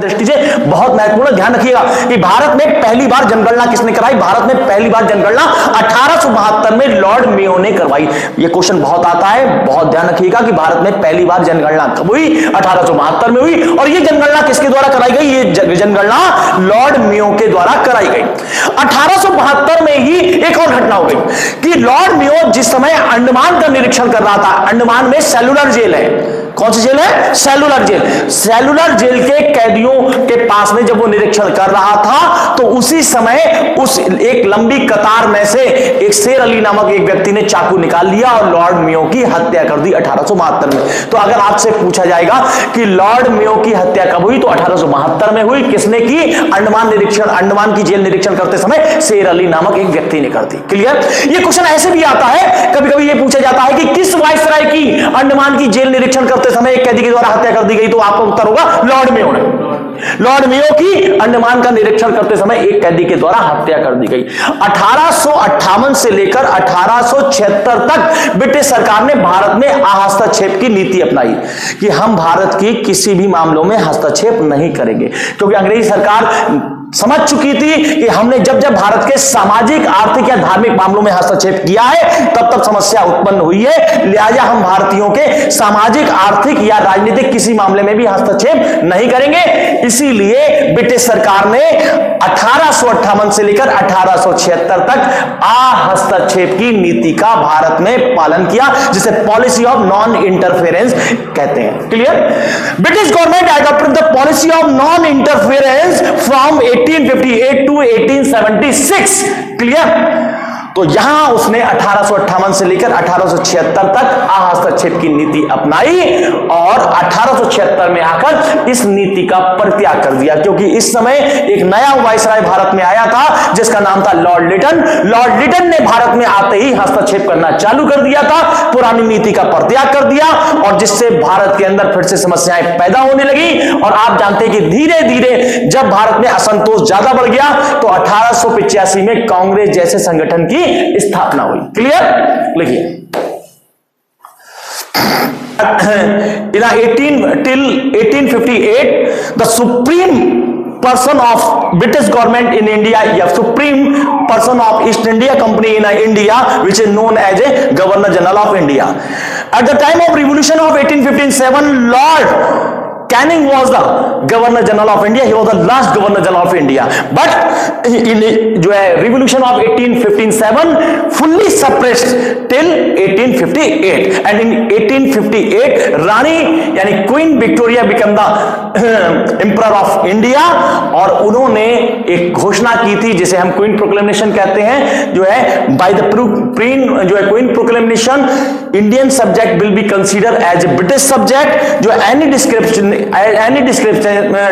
दृष्टि से बहुत महत्वपूर्ण, ध्यान रखिएगा कि भारत में पहली बार जनगणना किसने कराई? भारत में पहली बार जनगणना 1872 में लॉर्ड मेयो ने करवाई। यह क्वेश्चन बहुत आता है, बहुत ध्यान रखिएगा कि भारत में पहली बार जनगणना कब हुई? 1872 में हुई। और यह जनगणना किसके द्वारा कराई गई? यह जनगणना लॉर्ड मेयो के द्वारा कराई गई। 1872 में ही एक और घटना हो गई कि लॉर्ड मेयो जिस समय अंडमान का निरीक्षण कर रहा था, अंडमान में सेलुलर जेल है। कौन सी जेल है? Cellular jail. सेलुलर जेल के कैदियों के पास में जब वो निरीक्षण कर रहा था तो उसी समय उस एक लंबी कतार में से एक शेर अली नामक एक व्यक्ति ने चाकू निकाल लिया और लॉर्ड मेयो की हत्या कर दी 1872 में। तो अगर आपसे पूछा जाएगा कि लॉर्ड मेयो की हत्या कब हुई, तो 1872 में हुई। किसने की? अंडमान निरीक्षण, अंडमान की जेल निरीक्षण करते समय शेर अली नामक एक व्यक्ति ने कर दी। क्लियर? ये क्वेश्चन ऐसे भी आता है, कभी कभी ये पूछा जाता है कि किस वाइसराय की अंडमान की जेल निरीक्षण करते समय एक कैदी के द्वारा हत्या कर दी गई? तो आपका उत्तर होगा लॉर्ड मेयो ने। लॉर्ड मेयो की अंडमान का निरीक्षण करते समय एक कैदी के द्वारा हत्या कर दी गई। 1858 से लेकर 1876 तक ब्रिटिश सरकार ने भारत में हस्तक्षेप की नीति अपनाई कि हम भारत की किसी भी मामलों में हस्तक्षेप नहीं करेंगे, क्योंकि अंग्रेजी सरकार समझ चुकी थी कि हमने जब जब भारत के सामाजिक, आर्थिक या धार्मिक मामलों में हस्तक्षेप किया है तब तब समस्या उत्पन्न हुई है। लिहाजा हम भारतीयों के सामाजिक, आर्थिक या राजनीतिक किसी मामले में भी हस्तक्षेप नहीं करेंगे। इसीलिए ब्रिटिश सरकार ने 1858 से लेकर 1876 तक हस्तक्षेप की नीति का भारत में पालन किया, जिसे पॉलिसी ऑफ नॉन इंटरफेरेंस कहते हैं। Clear? British government adopted the policy of non interference from 1858 to 1876। Clear? तो यहां उसने 1858 से लेकर 1876 तक हस्तक्षेप की नीति अपनाई और 1876 में आकर इस नीति का परित्याग कर दिया, क्योंकि इस समय एक नया वाइसराय भारत में आया था जिसका नाम था लॉर्ड लिटन। लॉर्ड लिटन ने भारत में आते ही हस्तक्षेप करना चालू कर दिया था, पुरानी नीति का परित्याग कर दिया, और जिससे भारत के अंदर फिर से समस्याएं पैदा होने लगी। और आप जानते हैं कि धीरे धीरे जब भारत में असंतोष ज्यादा बढ़ गया तो 1885 में कांग्रेस जैसे संगठन की स्थापना हुई। क्लियर? लिखिए, in 1858 the supreme person of British government in India, supreme person of East India Company in India, which is known as a Governor General of India. At the time of revolution of 1857, Lord Canning was the Governor General of India. He was the last Governor General of India. But in जो है revolution of 1857 fully suppressed till 1858. And in 1858 रानी यानी queen Victoria became the Emperor of India, और उन्होंने एक घोषणा की थी जिसे हम क्वीन प्रोक्लेमेशन कहते हैं, जो है by the queen proclamation Indian subject will be considered as a British subject, जो any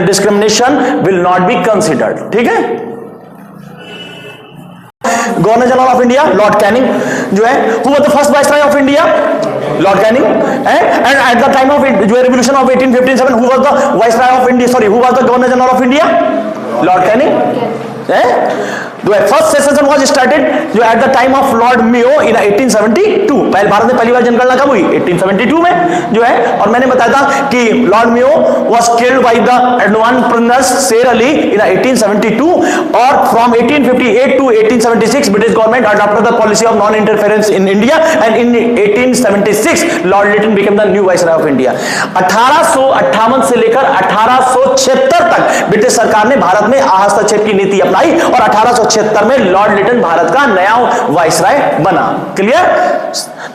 discrimination will not be considered. ठीक है? Governor general of India Lord Canning जो है, who was the first viceroy of India? Lord Canning. and at the time of जो है revolution of 1857, who was the viceroy of India? Sorry, who was the governor general of India? Lord Canning. जो है first session was started जो at the time of lord Mayo in 1872। Bharat में पहली बार जनगणना कब हुई? 1872 में जो है। और मैंने बताया था कि Lord Mayo was killed by the Andaman prince Sher Ali in 1872, और from 1858 to 1876 British government adopted the policy of non interference in India, and in 1876 Lord Lytton became the new viceroy of India. 1858 से लेकर 1876 तक ब्रिटिश सरकार ने भारत में हस्तक्षेप की नीति अपनाई, और 1876 में लॉर्ड लिटन भारत का नया वाइसराय बना। क्लियर?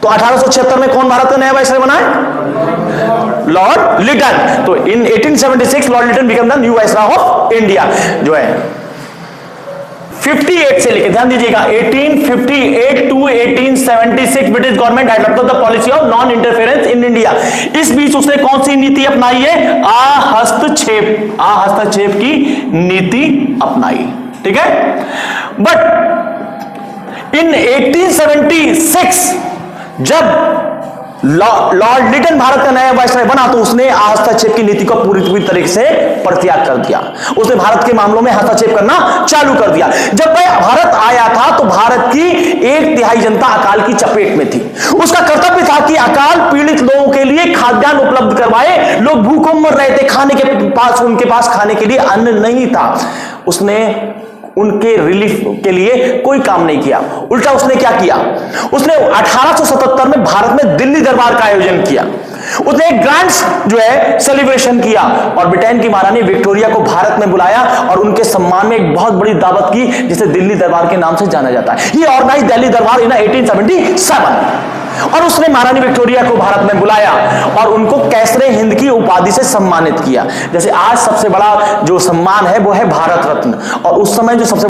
तो 1876 में कौन भारत का नया वाइसराय बना है? Lord Lytton. तो in 1876 Lord Lytton became the new viceroy of India जो है। 58 से लेकर ध्यान दीजिएगा 1858 to 1876 British government adopted the policy of non interference in India. इस बीच उसने कौन सी नीति अपनाई है? हस्तक्षेप की नीति अपनाई। ठीक है? बट इन 1876 जब लॉर्ड लिटन भारत का नया वायसराय बना तो उसने हस्तक्षेप की नीति को पूरी तरीके से परित्याग कर दिया। उसने भारत के मामलों में हस्तक्षेप करना चालू कर दिया। जब वह भारत आया था तो भारत की 1/3 जनता अकाल की चपेट में थी। उसका कर्तव्य था कि अकाल पीड़ित लोगों के लिए खाद्यान्न उपलब्ध करवाए। लोग भूखों मर रहे थे, उनके पास खाने के लिए अन्न नहीं था। उसने उनके रिलीफ के लिए कोई काम नहीं किया। उल्टा उसने क्या किया, उसने 1877 में भारत में दिल्ली दरबार का आयोजन किया। उसने एक ग्रैंड जो है सेलिब्रेशन किया और ब्रिटेन की महारानी विक्टोरिया को भारत में बुलाया और उनके सम्मान में एक बहुत बड़ी दावत की जिसे दिल्ली दरबार के नाम से जाना जाता है। ये ऑर्गेनाइज दिल्ली दरबार इन 1877 और उसने महारानी विक्टोरिया को भारत में बुलाया और उनको कैसरे हिंद की उपाधि से सम्मानित किया। जैसे आज सबसे बड़ा जो सम्मान है वो है भारत रत्न, और उस समय जो सबसे